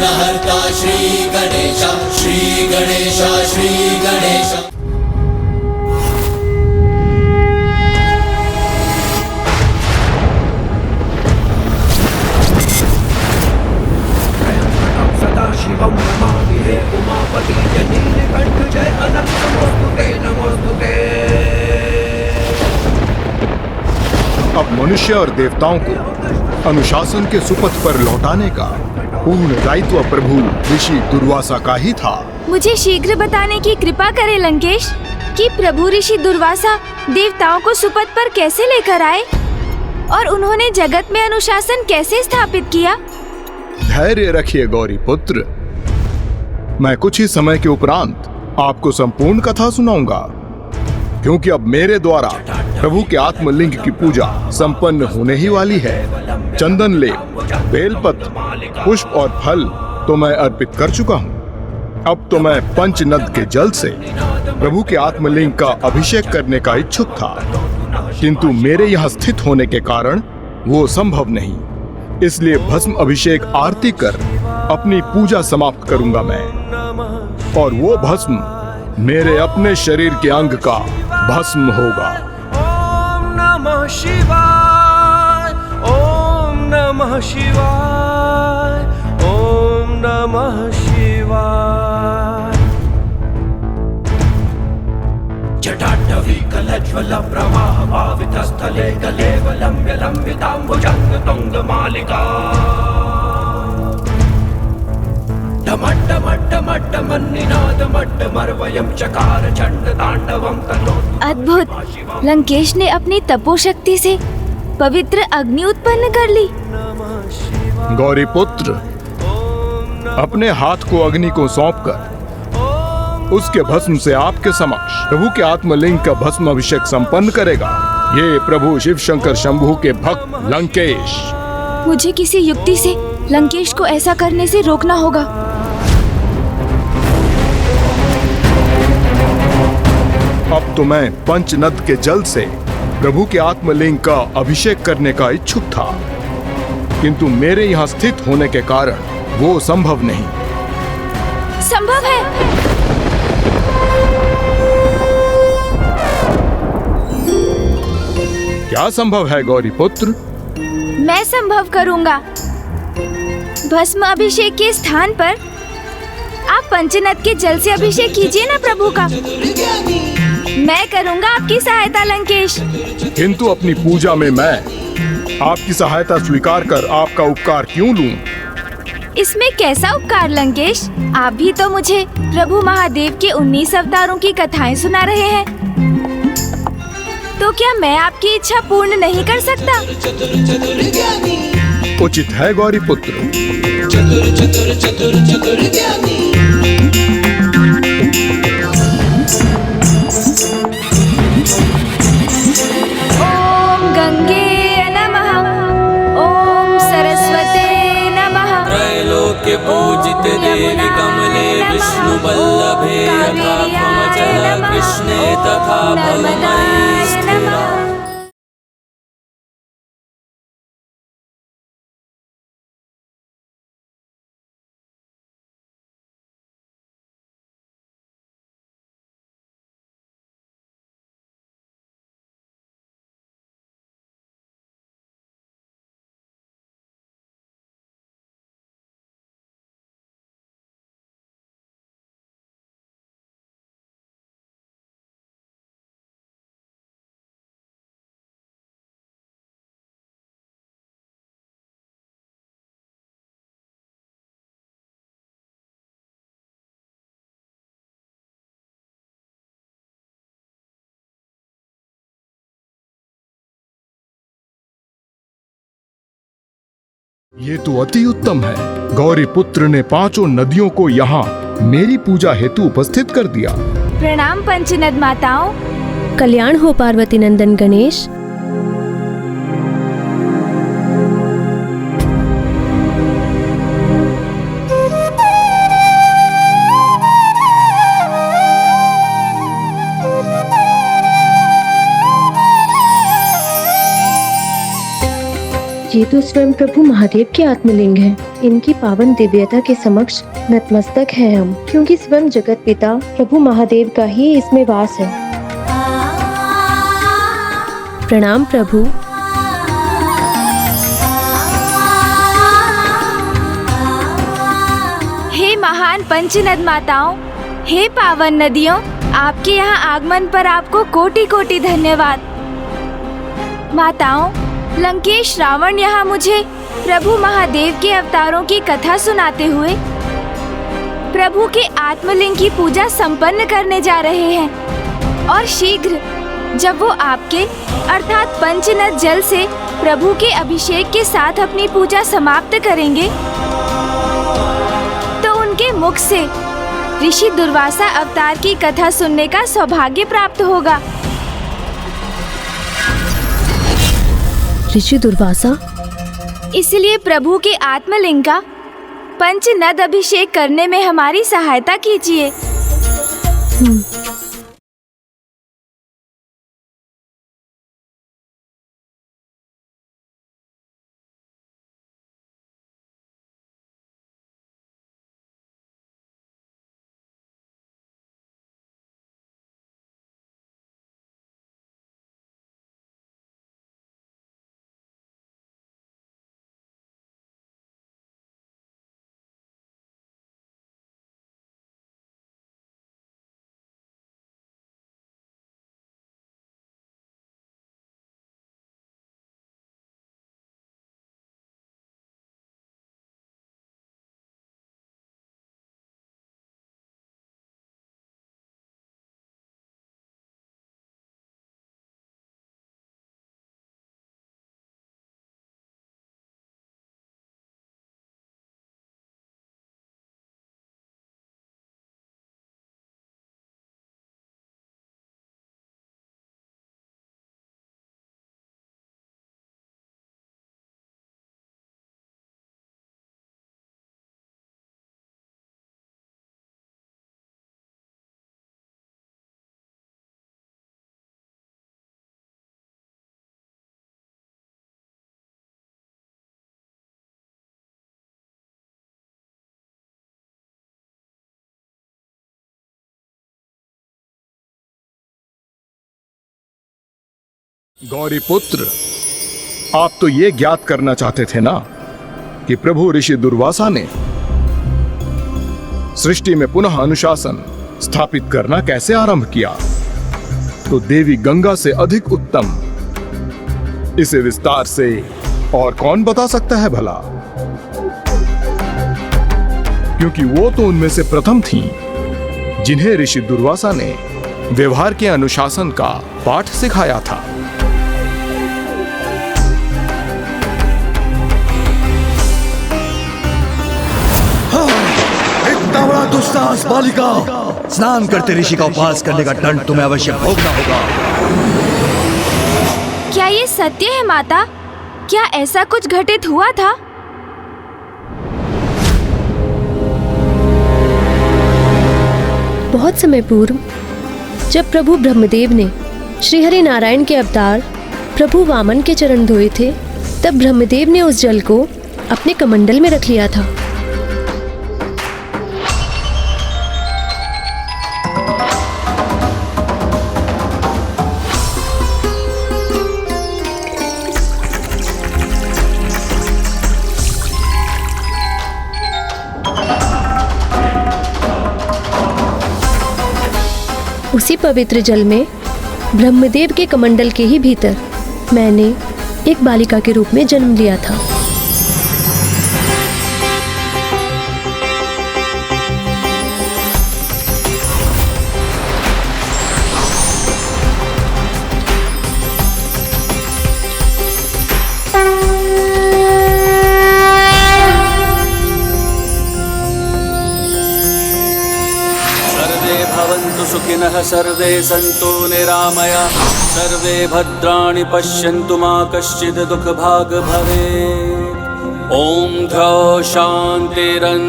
विघ्नहर्ता श्री गणेश, श्री गणेश, श्री गणेश। सदाशिवं नमामि हे उमापति जय नीलकंठ जय अनंत नमोस्तुते नमोस्तुते। अब मनुष्य और देवताओं को अनुशासन के सुपथ पर लौटाने का पूर्ण दायित्व प्रभु ऋषि दुर्वासा का ही था। मुझे शीघ्र बताने की कृपा करें लंकेश कि प्रभु ऋषि दुर्वासा देवताओं को सुपथ पर कैसे लेकर आए और उन्होंने जगत में अनुशासन कैसे स्थापित किया। धैर्य रखिए गौरी पुत्र, मैं कुछ ही समय के उपरांत आपको संपूर्ण कथा सुनाऊंगा, क्योंकि अब मेरे द्वारा प्रभु के आत्मलिंग की पूजा संपन्न होने ही वाली है। चंदन लेप, बेलपत्र, पुष्प और फल तो मैं अर्पित कर चुका हूँ। अब तो मैं पंचनद के जल से प्रभु के आत्मलिंग का अभिषेक करने का इच्छुक था, किंतु मेरे यहाँ स्थित होने के कारण वो संभव नहीं। इसलिए भस्म अभिषेक आरती कर अपनी पूजा समाप्त करूंगा मैं, और वो भस्म मेरे अपने शरीर के अंग का भस्म होगा। ओम नमः शिवाय, ओम नमः शिवाय, ओम नमः शिवाय। जटाटवी कलज्वल प्रवाह भावित स्थले गले लंब्य लंबितांबुजंग तुंग मालिका। चकार चंड तांडवम तनोतु। अद्भुत! लंकेश ने अपनी तपोशक्ति से पवित्र अग्नि उत्पन्न कर ली। गौरी पुत्र, अपने हाथ को अग्नि को सौंपकर उसके भस्म से आपके समक्ष प्रभु के आत्मलिंग का भस्म अभिषेक संपन्न करेगा ये प्रभु शिव शंकर शंभु के भक्त लंकेश। मुझे किसी युक्ति से लंकेश को ऐसा करने से रोकना होगा। अब तो मैं पंचनद के जल से प्रभु के आत्मलिंग का अभिषेक करने का इच्छुक था, किंतु मेरे यहाँ स्थित होने के कारण वो संभव नहीं। संभव है। क्या संभव है गौरी पुत्र? मैं संभव करूंगा। भस्म अभिषेक के स्थान पर आप पंचनद के जल से अभिषेक कीजिए ना प्रभु का। मैं करूंगा आपकी सहायता लंकेश। किंतु अपनी पूजा में मैं आपकी सहायता स्वीकार कर आपका उपकार क्यों लूं? इसमें कैसा उपकार लंकेश? आप भी तो मुझे प्रभु महादेव के 19 अवतारों की कथाएं सुना रहे हैं, तो क्या मैं आपकी इच्छा पूर्ण नहीं कर सकता? उचित है गौरी पुत्र। ओम गंगे नमः, ओम सरस्वते नमः। त्रैलोक्य पूजित देवी कमले विष्णु वल्लभे यथा त्वमचल कृष्णे तथा भवमयी स्थिरा। ये तो अति उत्तम है। गौरी पुत्र ने पांचों नदियों को यहाँ मेरी पूजा हेतु उपस्थित कर दिया। प्रणाम पंचनद माताओं। कल्याण हो पार्वती नंदन गणेश। ये तो स्वयं प्रभु महादेव के आत्मलिंग हैं। इनकी पावन दिव्यता के समक्ष नतमस्तक हैं हम, क्योंकि स्वयं जगत पिता प्रभु महादेव का ही इसमें वास है। प्रणाम प्रभु। हे महान पंचनद माताओं, हे पावन नदियों, आपके यहाँ आगमन पर आपको कोटि कोटि धन्यवाद। माताओं, लंकेश रावण यहाँ मुझे प्रभु महादेव के अवतारों की कथा सुनाते हुए प्रभु के आत्मलिंग की पूजा संपन्न करने जा रहे हैं, और शीघ्र जब वो आपके अर्थात पंचनद जल से प्रभु के अभिषेक के साथ अपनी पूजा समाप्त करेंगे तो उनके मुख से ऋषि दुर्वासा अवतार की कथा सुनने का सौभाग्य प्राप्त होगा। ऋषि दुर्वासा? इसलिए प्रभु के आत्मलिंग का पंचनद अभिषेक करने में हमारी सहायता कीजिए। गौरी पुत्र, आप तो ये ज्ञात करना चाहते थे ना कि प्रभु ऋषि दुर्वासा ने सृष्टि में पुनः अनुशासन स्थापित करना कैसे आरंभ किया। तो देवी गंगा से अधिक उत्तम इसे विस्तार से और कौन बता सकता है भला, क्योंकि वो तो उनमें से प्रथम थीं जिन्हें ऋषि दुर्वासा ने व्यवहार के अनुशासन का पाठ सिखाया था। दुस्साहस बालिका, स्नान करते ऋषि का उपवास करने का दंड तुम्हें अवश्य भोगना होगा। क्या ये सत्य है माता? क्या ऐसा कुछ घटित हुआ था? बहुत समय पूर्व जब प्रभु ब्रह्मदेव ने श्री हरि नारायण के अवतार प्रभु वामन के चरण धोए थे, तब ब्रह्मदेव ने उस जल को अपने कमंडल में रख लिया था। उसी पवित्र जल में ब्रह्मदेव के कमंडल के ही भीतर मैंने एक बालिका के रूप में जन्म लिया था। सुखिनः सर्वे सन्तु निरामया, सर्वे भद्राणि पश्यन्तु मा कश्चित् दुःखभाग् भवेत्। ॐ द्यौः शान्तिरन्तरिक्षं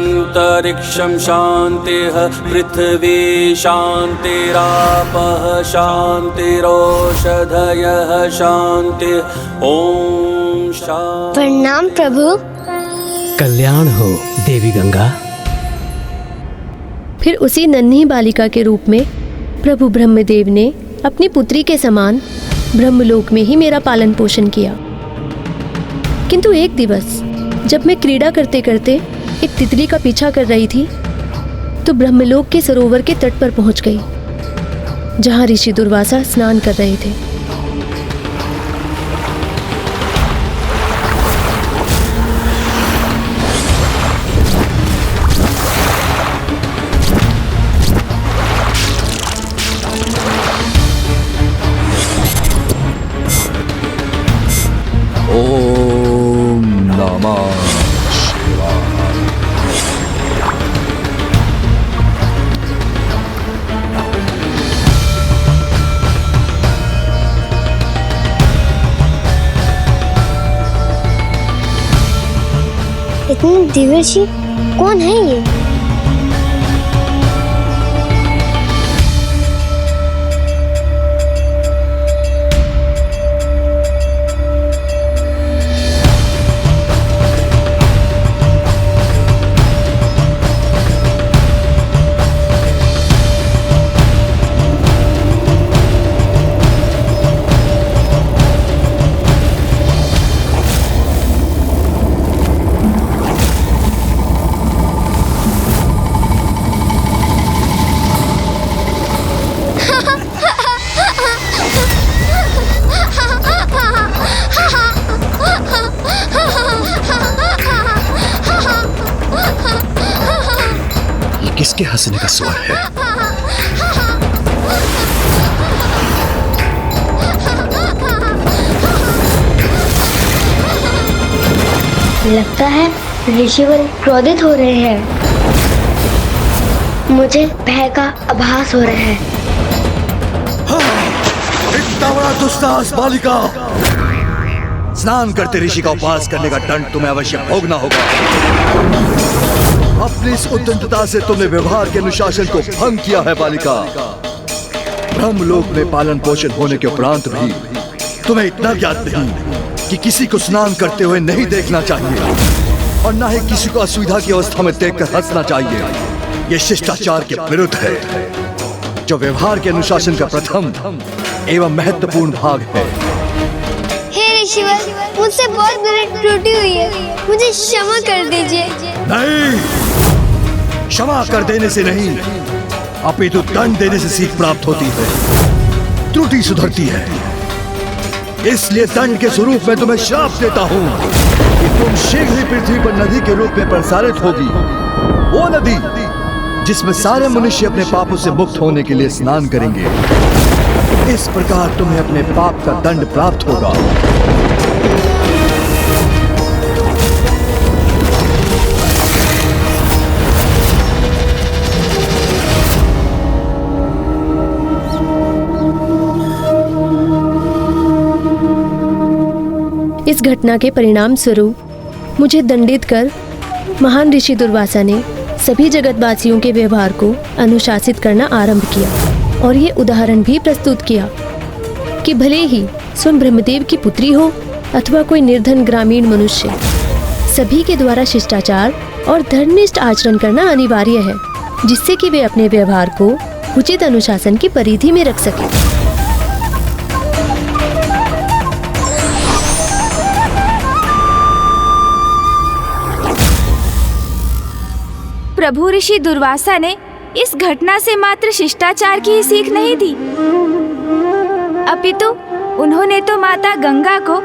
शान्तिः, पृथिवी शान्तिरापः शान्तिरोषधयः शान्तिः। ॐ प्रणाम प्रभु। कल्याण हो देवी गंगा। फिर उसी नन्ही बालिका के रूप में प्रभु ब्रह्मदेव ने अपनी पुत्री के समान ब्रह्मलोक में ही मेरा पालन पोषण किया। किंतु एक दिवस जब मैं क्रीड़ा करते करते एक तितली का पीछा कर रही थी तो ब्रह्मलोक के सरोवर के तट पर पहुंच गई, जहां ऋषि दुर्वासा स्नान कर रहे थे। ओम नमः शिवाय। इतने दिव्य ऋषि कौन है ये? किसके हंसने का स्वर है? लगता है ऋषिवर क्रोधित हो रहे हैं। मुझे भय का आभास हो रहा है। इतना बड़ा दुस्साहस बालिका! स्नान करते ऋषि का उपवास करने का दंड तुम्हें अवश्य भोगना होगा। अपनी इस उद्दंडता से तुमने व्यवहार के अनुशासन को भंग किया है बालिका। ब्रह्मलोक में पालन पोषण होने के उपरांत भी तुम्हें इतना ज्ञात नहीं कि किसी को स्नान करते हुए नहीं देखना चाहिए और न ही किसी को असुविधा की अवस्था में देखकर हंसना चाहिए। यह शिष्टाचार के विरुद्ध है, जो व्यवहार के अनुशासन का प्रथम एवं महत्वपूर्ण भाग है। हे ऋषिवर, मुझसे बहुत बड़ी त्रुटि हुई है, मुझे क्षमा कर दीजिए। नहीं, क्षमा कर देने से नहीं, अपितु दंड देने से सीख प्राप्त होती है। त्रुटि सुधरती है। इसलिए दंड के स्वरूप में तुम्हें श्राप देता हूँ कि तुम शीघ्र ही पृथ्वी पर नदी के रूप में प्रसारित होगी, वो नदी जिसमें सारे मनुष्य अपने पापों से मुक्त होने के लिए स्नान करेंगे। इस प्रकार तुम्हें अपने पाप का दंड प्राप्त होगा। इस घटना के परिणाम स्वरूप मुझे दंडित कर महान ऋषि दुर्वासा ने सभी जगतवासियों के व्यवहार को अनुशासित करना आरंभ किया और ये उदाहरण भी प्रस्तुत किया कि भले ही स्वयं ब्रह्मदेव की पुत्री हो अथवा कोई निर्धन ग्रामीण मनुष्य, सभी के द्वारा शिष्टाचार और धर्मनिष्ठ आचरण करना अनिवार्य है, जिससे कि वे अपने व्यवहार को उचित अनुशासन की परिधि में रख सकें। प्रभु ऋषि दुर्वासा ने इस घटना से मात्र शिष्टाचार की ही सीख नहीं दी, अपितु उन्होंने तो माता गंगा को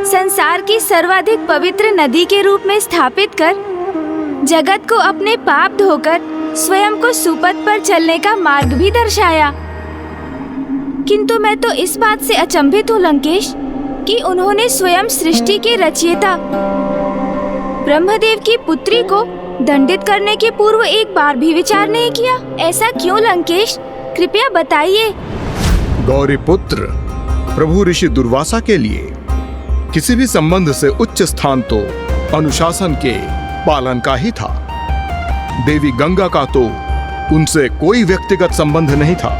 संसार की सर्वाधिक पवित्र नदी के रूप में स्थापित कर जगत को अपने पाप धोकर स्वयं को सुपथ पर चलने का मार्ग भी दर्शाया। किंतु मैं तो इस बात से अचंभित हूँ लंकेश कि उन्होंने स्वयं सृष्टि के रचयिता ब्रह्मदेव की पुत्री को दंडित करने के पूर्व एक बार भी विचार नहीं किया। ऐसा क्यों लंकेश, कृपया बताइए। गौरी पुत्र, प्रभु ऋषि दुर्वासा के लिए किसी भी संबंध से उच्च स्थान तो अनुशासन के पालन का ही था। देवी गंगा का तो उनसे कोई व्यक्तिगत संबंध नहीं था।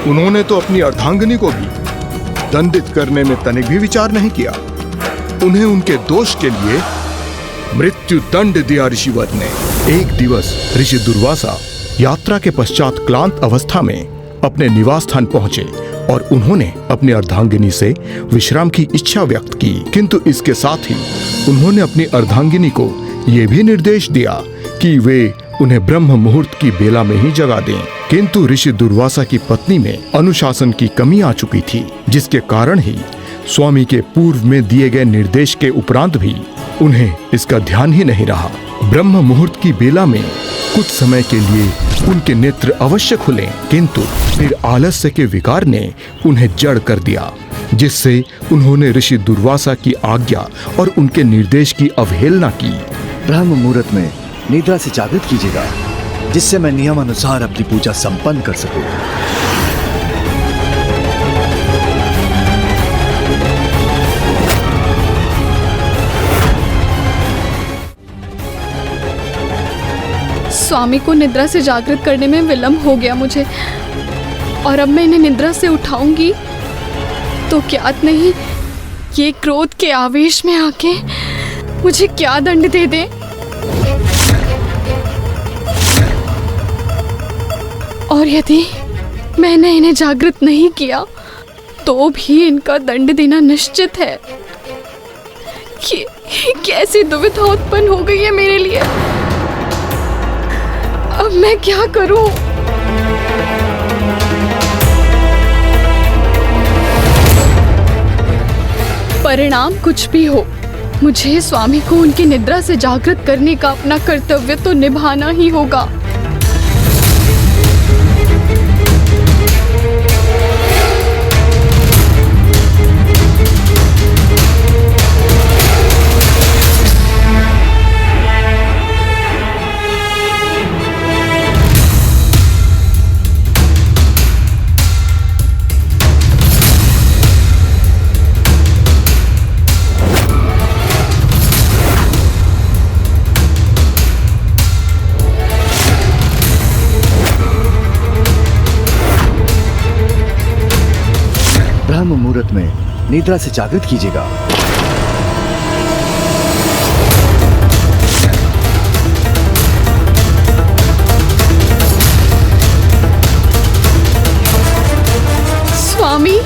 उन्होंने तो अपनी अर्धांगिनी को भी दंडित करने में तनिक भी विचार नहीं किया। उन्हें उनके दोष के लिए मृत्यु दंड दिया ऋषिवर ने। एक दिवस ऋषि दुर्वासा यात्रा के पश्चात क्लांत अवस्था में अपने निवास स्थान पहुंचे और उन्होंने अपनी अर्धांगिनी से विश्राम की इच्छा व्यक्त की, किंतु इसके साथ ही उन्होंने अपनी अर्धांगिनी को यह भी निर्देश दिया कि वे उन्हें ब्रह्म मुहूर्त की बेला में ही जगा दें। किंतु ऋषि दुर्वासा की पत्नी में अनुशासन की कमी आ चुकी थी, जिसके कारण ही स्वामी के पूर्व में दिए गए निर्देश के उपरांत भी उन्हें इसका ध्यान ही नहीं रहा। ब्रह्म मुहूर्त की बेला में कुछ समय के लिए उनके नेत्र अवश्य खुले, किंतु फिर आलस्य के विकार ने उन्हें जड़ कर दिया, जिससे उन्होंने ऋषि दुर्वासा की आज्ञा और उनके निर्देश की अवहेलना की। ब्रह्म मुहूर्त में निद्रा से जागृत कीजिएगा, जिससे मैं नियमानुसार अपनी पूजा संपन्न कर सकूं। स्वामी को निद्रा से जागृत करने में विलंब हो गया मुझे, और अब मैं इन्हें निद्रा से उठाऊंगी तो ज्ञात नहीं ये क्रोध के आवेश में आके मुझे क्या दंड दे दे। और यदि मैंने इन्हें जागृत नहीं किया तो भी इनका दंड देना निश्चित है। ये कैसी दुविधा उत्पन्न हो गई है मेरे लिए। अब मैं क्या करूं? परिणाम कुछ भी हो, मुझे स्वामी को उनकी निद्रा से जागृत करने का अपना कर्तव्य तो निभाना ही होगा। ब्रह्म मुहूर्त में निद्रा से जागृत कीजिएगा। स्वामी,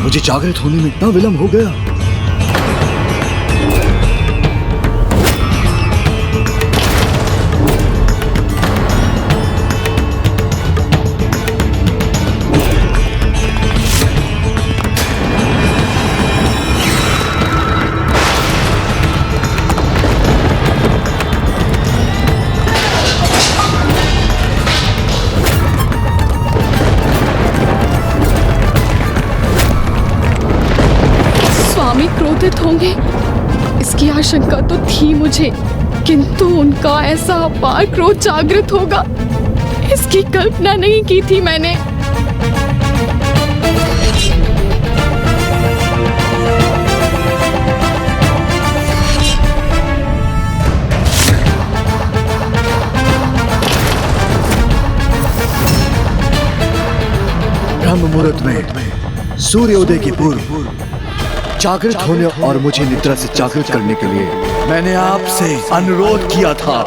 मुझे जागृत होने में इतना विलंब हो गया। क्रोधित होंगे इसकी आशंका तो थी मुझे, किंतु उनका ऐसा अपार क्रोध जागृत होगा इसकी कल्पना नहीं की थी मैंने। ब्रह्म मुहूर्त में सूर्योदय के पूर्व जागृत होने और मुझे निद्रा से जागृत करने के लिए मैंने आपसे अनुरोध किया था,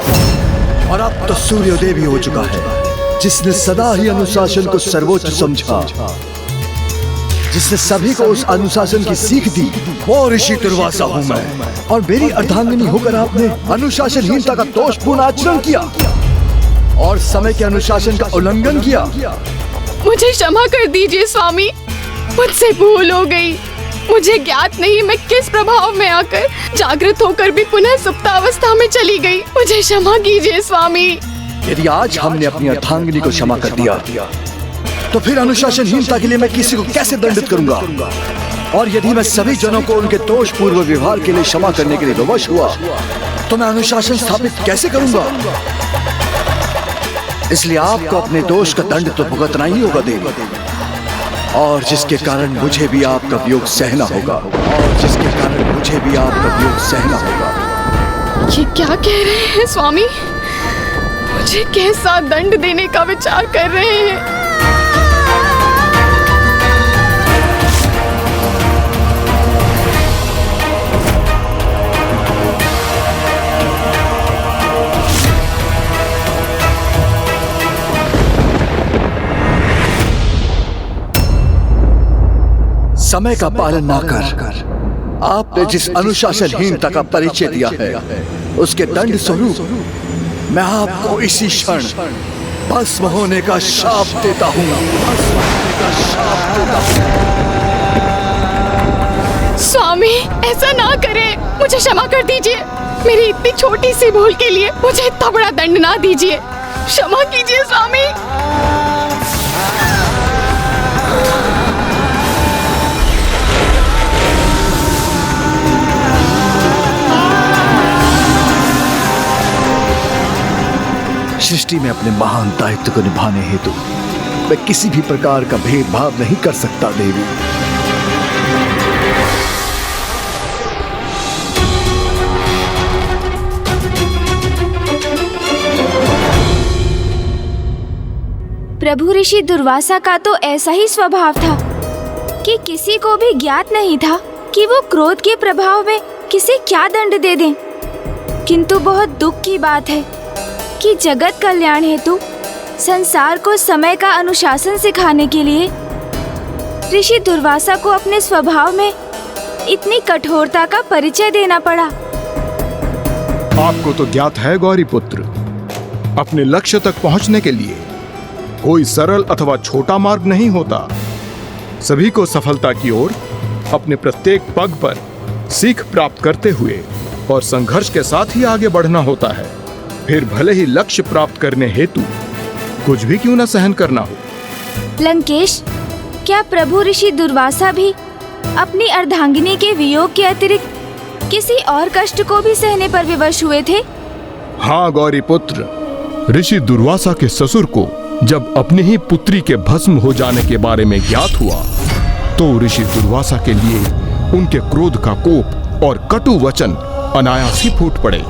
और अब तो सूर्योदय भी हो चुका है। जिसने सदा ही अनुशासन को सर्वोच्च समझा, जिसने सभी को उस अनुशासन की सीख दी, वो ऋषि दुर्वासा हूं मैं। और मेरी अर्धांगिनी होकर आपने अनुशासनहीनता का दोषपूर्ण आचरण किया और समय के अनुशासन का उल्लंघन किया। मुझे क्षमा कर दीजिए स्वामी, मुझसे भूल हो गई। मुझे ज्ञात नहीं मैं किस प्रभाव में आकर जागृत होकर भी पुनः सुप्तावस्था में चली गई। मुझे क्षमा कीजिए स्वामी। यदि आज हमने अपनी अर्धांगिनी को क्षमा कर दिया तो फिर अनुशासनहीनता के लिए मैं किसी को कैसे दंडित करूंगा? और यदि मैं सभी जनों को उनके दोषपूर्ण व्यवहार के लिए क्षमा करने के लिए विवश हुआ तो मैं अनुशासन स्थापित कैसे करूंगा? इसलिए आपको अपने दोष का दंड तो भुगतना ही होगा देवी। और जिसके कारण मुझे भी आपका वियोग सहना होगा, और जिसके कारण मुझे भी आपका वियोग सहना होगा। ये क्या कह रहे हैं स्वामी? मुझे कैसा दंड देने का विचार कर रहे हैं? समय का पालन ना कर आपने जिस अनुशासनहीनता का परिचय दिया है, उसके दंड स्वरूप मैं आपको इसी क्षण भस्म होने का शाप देता हूँ। स्वामी ऐसा ना करें, मुझे क्षमा कर दीजिए। मेरी इतनी छोटी सी भूल के लिए मुझे इतना बड़ा दंड ना दीजिए। क्षमा कीजिए स्वामी। सृष्टि में अपने महान दायित्व को निभाने हेतु मैं किसी भी प्रकार का भेदभाव नहीं कर सकता देवी। प्रभु ऋषि दुर्वासा का तो ऐसा ही स्वभाव था कि किसी को भी ज्ञात नहीं था कि वो क्रोध के प्रभाव में किसे क्या दंड दे दें। किंतु बहुत दुख की बात है कि जगत कल्याण हेतु संसार को समय का अनुशासन सिखाने के लिए ऋषि दुर्वासा को अपने स्वभाव में इतनी कठोरता का परिचय देना पड़ा। आपको तो ज्ञात है गौरी पुत्र, अपने लक्ष्य तक पहुंचने के लिए कोई सरल अथवा छोटा मार्ग नहीं होता। सभी को सफलता की ओर अपने प्रत्येक पग पर सीख प्राप्त करते हुए और संघर्ष के साथ ही आगे बढ़ना होता है। फिर भले ही लक्ष्य प्राप्त करने हेतु कुछ भी क्यों न सहन करना हो। लंकेश, क्या प्रभु ऋषि दुर्वासा भी अपनी अर्धांगिनी के वियोग के अतिरिक्त किसी और कष्ट को भी सहने पर विवश हुए थे? हाँ गौरी पुत्र, ऋषि दुर्वासा के ससुर को जब अपनी ही पुत्री के भस्म हो जाने के बारे में ज्ञात हुआ तो ऋषि दुर्वासा के लिए उनके क्रोध का कोप और कटु वचन अनायास ही फूट पड़े।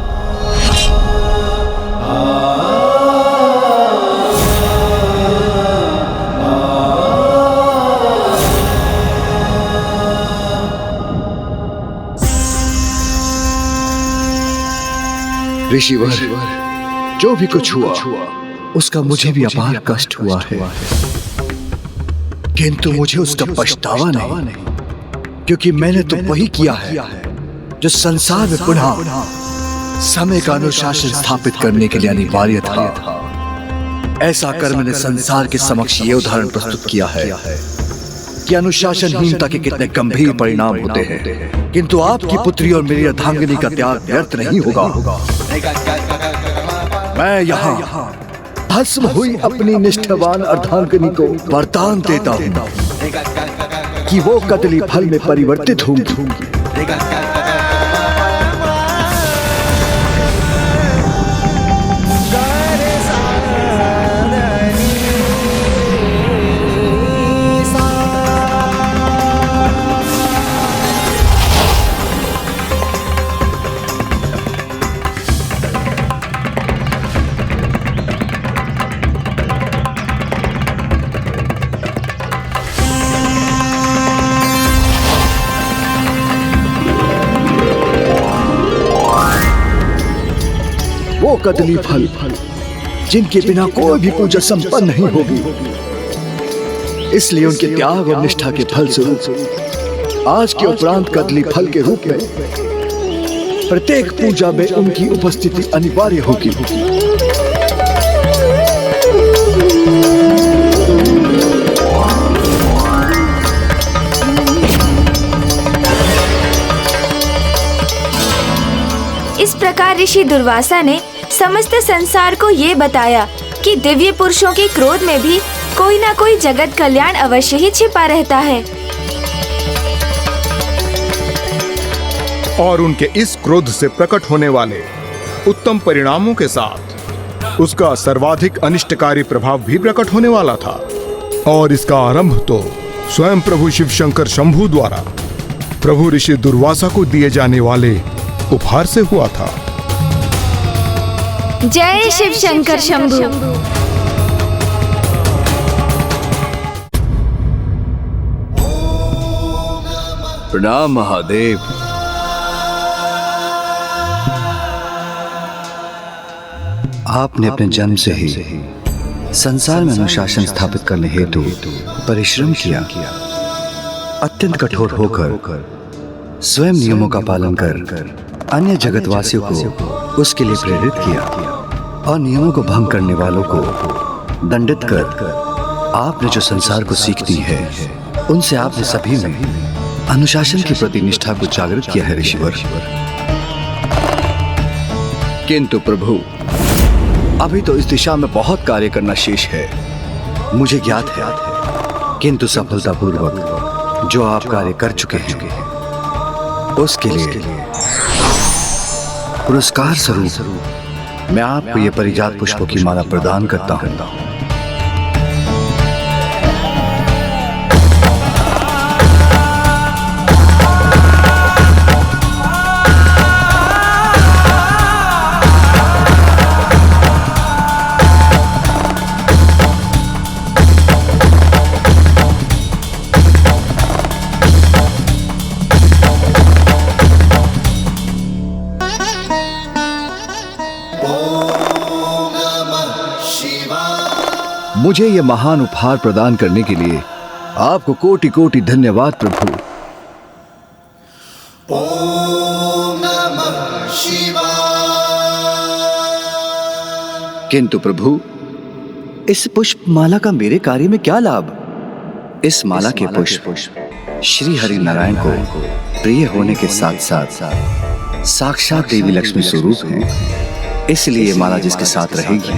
ऋषिवर, जो भी कुछ हुआ उसका मुझे भी अपार कष्ट हुआ है, किंतु मुझे उसका पछतावा नहीं, क्योंकि मैंने तो वही किया है जो संसार में पुनः समय का अनुशासन स्थापित करने के लिए अनिवार्य था। ऐसा कर मैंने संसार के समक्ष ये उदाहरण प्रस्तुत किया है कि अनुशासनहीनता के कितने गंभीर परिणाम होते हैं, किंतु आपकी पुत्री और मेरी अर्धांगिनी का त्याग व्यर्थ नहीं होगा। मैं यहाँ भस्म हुई अपनी निष्ठावान अर्धांगिनी को वरदान देता हूँ कि वो कदली फल में परिवर्तित होंगी। वो कदली फल जिनके बिना कोई भी पूजा संपन्न नहीं होगी, इसलिए उनके त्याग और निष्ठा के फल स्वरूप आज के उपरांत कदली फल के रूप में प्रत्येक पूजा में उनकी उपस्थिति अनिवार्य होगी। इस प्रकार ऋषि दुर्वासा ने समस्त संसार को ये बताया कि दिव्य पुरुषों के क्रोध में भी कोई ना कोई जगत कल्याण अवश्य ही छिपा रहता है, और उनके इस क्रोध से प्रकट होने वाले उत्तम परिणामों के साथ उसका सर्वाधिक अनिष्टकारी प्रभाव भी प्रकट होने वाला था। और इसका आरंभ तो स्वयं प्रभु शिव शंकर शंभु द्वारा प्रभु ऋषि दुर्वासा को दिए जाने वाले उपहार से हुआ था। जय शिव शंकर शंभु। प्रणाम महादेव। आपने अपने जन्म से ही संसार में अनुशासन स्थापित करने हेतु परिश्रम किया। अत्यंत कठोर होकर स्वयं नियमों का पालन कर अन्य जगतवासियों को उसके लिए प्रेरित किया और नियमों को भंग करने वालों को दंडित कर आपने जो संसार को सीख दी है, उनसे आपने सभी में अनुशासन के प्रति निष्ठा को जागृत किया है ऋषिवर। किंतु प्रभु, अभी तो इस दिशा में बहुत कार्य करना शेष है, मुझे ज्ञात है। किंतु सफलतापूर्वक जो आप कार्य कर चुके हैं, उसके लिए पुरस्कार स्वरूप मैं आपको ये परिजात पुष्पों की माला प्रदान करता हूं। मुझे ये महान उपहार प्रदान करने के लिए आपको कोटि कोटि धन्यवाद प्रभु। ओम नमः शिवाय। किंतु प्रभु, इस पुष्प माला का मेरे कार्य में क्या लाभ? इस माला के पुष्प श्री हरि नारायण को प्रिय होने के साथ साथ साक्षात देवी लक्ष्मी स्वरूप हैं। इसलिए ये माला जिसके साथ रहेगी,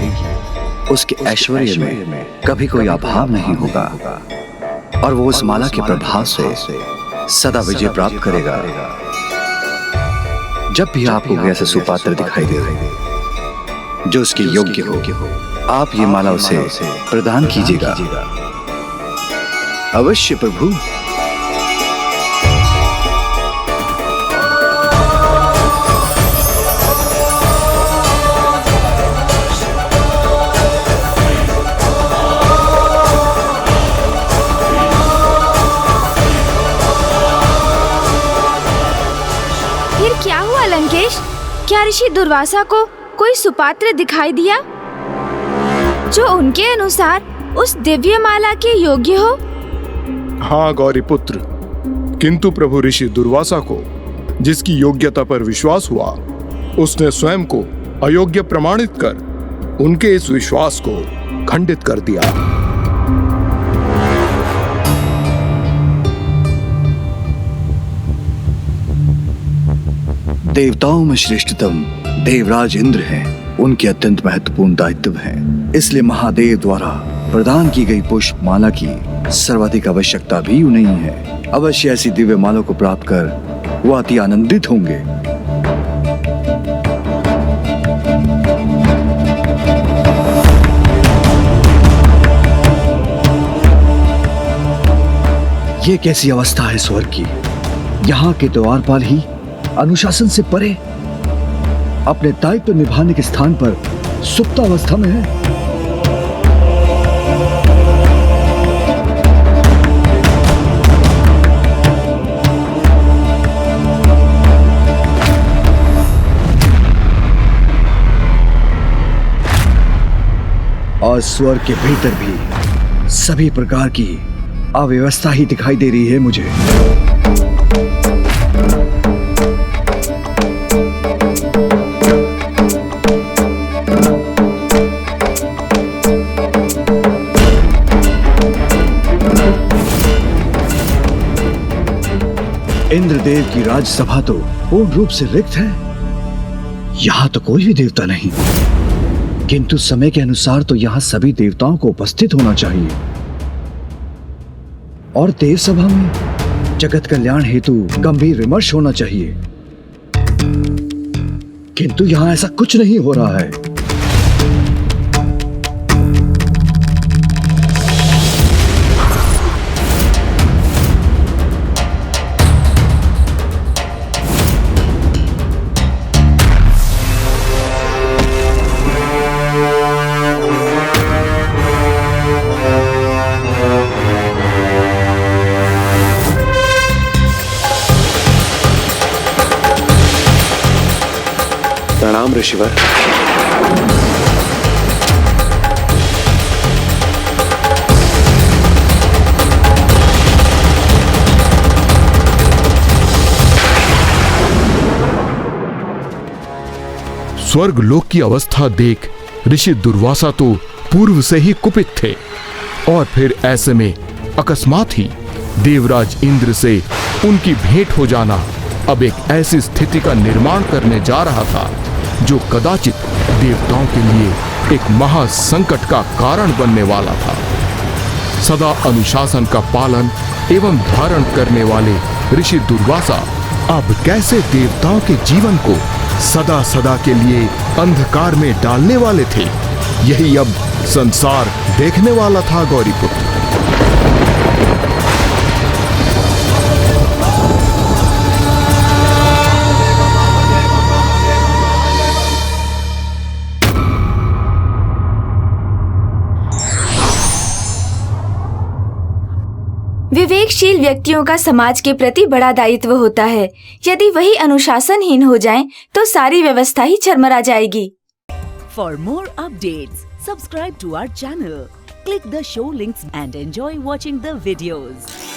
उसके ऐश्वर्य में कभी कोई अभाव नहीं होगा और वो उस माला के प्रभाव से सदा विजय प्राप्त करेगा। जब भी आपको कोई ऐसा सुपात्र दिखाई दे जो उसके योग्य हो, आप ये माला उसे प्रदान कीजिएगा। अवश्य प्रभु। क्या हुआ लंकेश? क्या ऋषि दुर्वासा को कोई सुपात्र दिखाई दिया जो उनके अनुसार उस दिव्य माला के योग्य हो? हाँ गौरी पुत्र, किंतु प्रभु ऋषि दुर्वासा को जिसकी योग्यता पर विश्वास हुआ, उसने स्वयं को अयोग्य प्रमाणित कर उनके इस विश्वास को खंडित कर दिया। देवताओं में श्रेष्ठतम देवराज इंद्र हैं। उनके अत्यंत महत्वपूर्ण दायित्व हैं। इसलिए महादेव द्वारा प्रदान की गई पुष्प माला की सर्वाधिक आवश्यकता भी नहीं है। अवश्य ऐसी दिव्य माला को प्राप्त कर वो अति आनंदित होंगे। ये कैसी अवस्था है स्वर्ग की? यहाँ के द्वारपाल ही अनुशासन से परे अपने दायित्व निभाने के स्थान पर सुप्तावस्था में है। और स्वर्ग के भीतर भी सभी प्रकार की अव्यवस्था ही दिखाई दे रही है मुझे। इंद्रदेव की राजसभा तो पूर्ण रूप से रिक्त है। यहां तो कोई भी देवता नहीं, किंतु समय के अनुसार तो यहां सभी देवताओं को उपस्थित होना चाहिए और देव सभा में जगत कल्याण हेतु गंभीर विमर्श होना चाहिए, किंतु यहां ऐसा कुछ नहीं हो रहा है। ऋषिवर। स्वर्ग लोक की अवस्था देख ऋषि दुर्वासा तो पूर्व से ही कुपित थे, और फिर ऐसे में अकस्मात ही देवराज इंद्र से उनकी भेंट हो जाना अब एक ऐसी स्थिति का निर्माण करने जा रहा था जो कदाचित देवताओं के लिए एक महासंकट का कारण बनने वाला था। सदा अनुशासन का पालन एवं धारण करने वाले ऋषि दुर्वासा अब कैसे देवताओं के जीवन को सदा सदा के लिए अंधकार में डालने वाले थे, यही अब संसार देखने वाला था गौरीपुत्र। विवेकशील व्यक्तियों का समाज के प्रति बड़ा दायित्व होता है। यदि वही अनुशासनहीन हो जाएं, तो सारी व्यवस्था ही चरमरा जाएगी। For more updates, subscribe to our channel, click the show links and enjoy watching the videos.